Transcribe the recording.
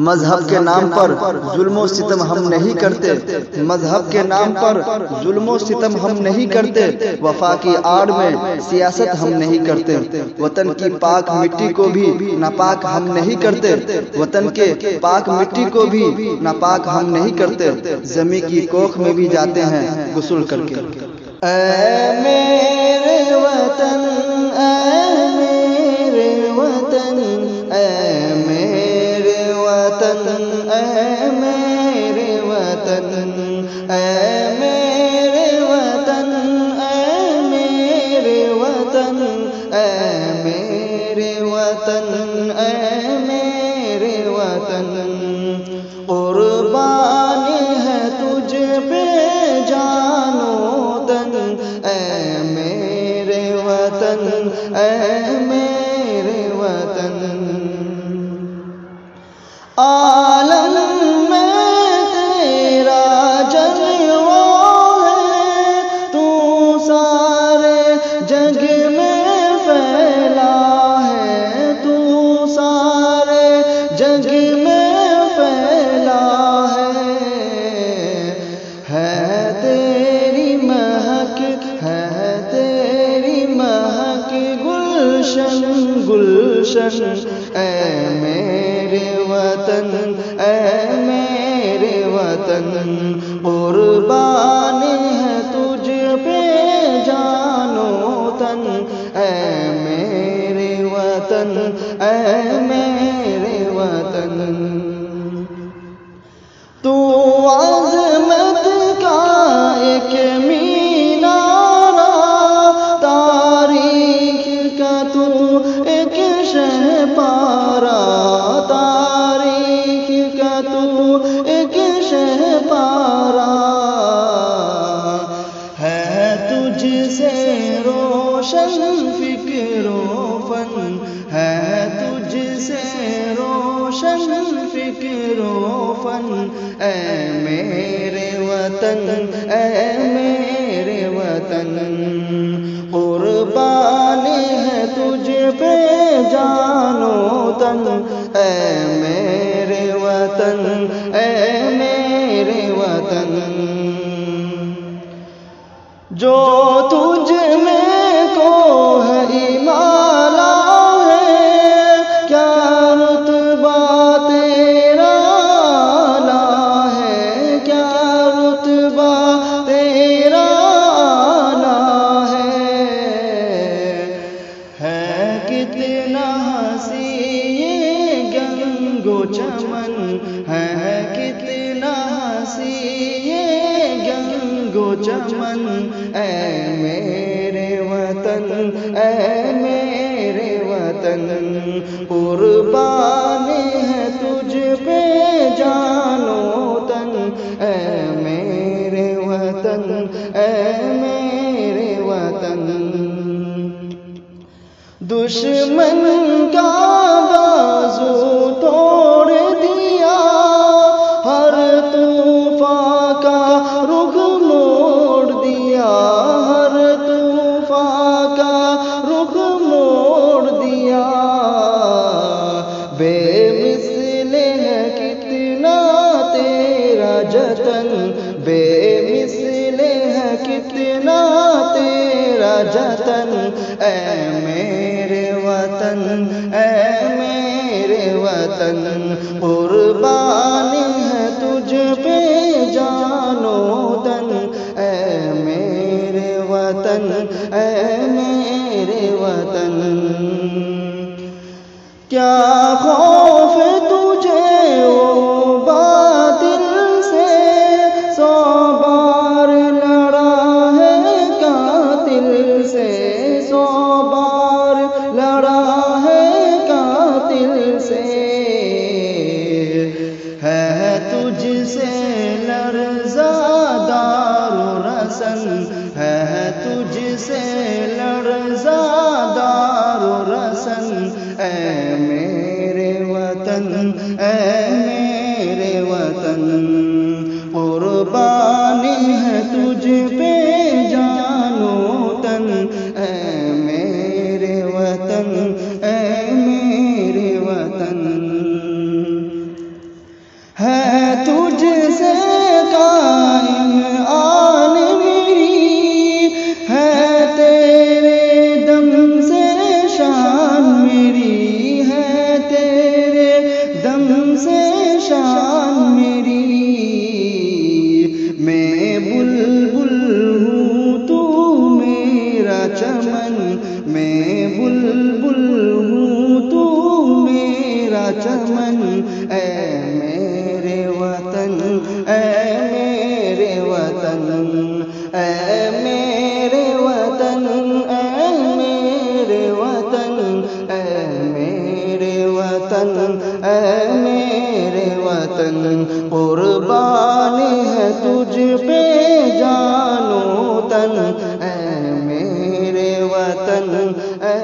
مذہب کے نام پر ظلم و ستم ہم نہیں کرتے، مذہب کے نام پر ظلم و ستم ہم نہیں کرتے، وفا کی آڑ میں سیاست ہم نہیں کرتے، وطن کی پاک مٹی کو بھی ناپاک ہم نہیں کرتے، وطن کے پاک مٹی کو بھی ناپاک ہم نہیں کرتے، زمین کی کوکھ میں بھی جاتے ہیں غسل کر کے۔ اے میرے وطن، اے میرے وطن، اے میرے وطن، اے میرے وطن، اے میرے وطن، اے میرے وطن، اے میرے وطن، اے میرے وطن، قربان ہے تجھ پہ جان و تن، اے میرے وطن، اے میرے وطن، عالم میں تیرا جلوہ ہے، تو سارے جگ میں پھیلا ہے، تو سارے جگ میں پھیلا ہے تیری مہک، ہے تیری مہک گلشن گلشن، اے میرے وطن، اے میرے وطن، قربان ہے تجھ پہ جان و تن، اے میرے وطن، اے میرے وطن، تو عظمت کا ایک مینارہ، تاریخ کا تو ایک شہ پارہ، تاریخ کا تو ایک شہ پارہ، ہے تجھ سے روشن فکر و فن، ہے تجھ سے روشن فکر و فن، اے میرے وطن، اے میرے وطن، قربان ہے تجھ پہ جان و تن، اے میرے وطن، اے میرے وطن، جو تجھ میں کو ہے مالا ہے، کیا رتبہ تیرا اعلیٰ ہے، کیا رتبہ تیرا اعلیٰ ہے کتنا ہنسی یہ گنگ و چمن، ہے کتنا ہنسی یہ گنگ و چمن، اے میرے وطن، اے میرے وطن، قربان ہے تجھ پہ جان و تن، اے میرے وطن، اے میرے وطن، دشمن کا بازو توڑ دیا، ہر طوفان کا رخ موڑ دیا، ہر طوفان کا رخ موڑ دیا، بے مثل ہے کتنا تیرا جتن، بے مثل ہے کتنا تیرا جتن، اے میرے وطن، اے میرے وطن، قربان ہے تجھ پہ جان و تن، اے میرے وطن، اے میرے وطن، کیا خوف تجھے وہ باطل سے، 100 بار لڑا ہے قاتل سے، 100 بار لڑا ہے قاتل سے، ہے تجھ سے لرزہ دار و رسن، ہے تجھ سے لرزہ دار و رسن، اے میرے وطن، اے میرے وطن، قربانی ہے تجھ پہ جان و تن، اے میرے وطن، اے میرے وطن، ہے تجھ سے قائم آن میری، ہے تیرے دم سے شان میری، ہے تیرے دم سے شان میری، میں بلبل ہوں تو میرا چمن، میں بلبل ہوں تو میرا چمن، اے میرے وطن، اے میرے وطن، اے میرے وطن، اے میرے وطن، اے میرے وطن، اے میرے وطن، قربانی ہے تجھ پہ جان و تن، اے میرے وطن، اے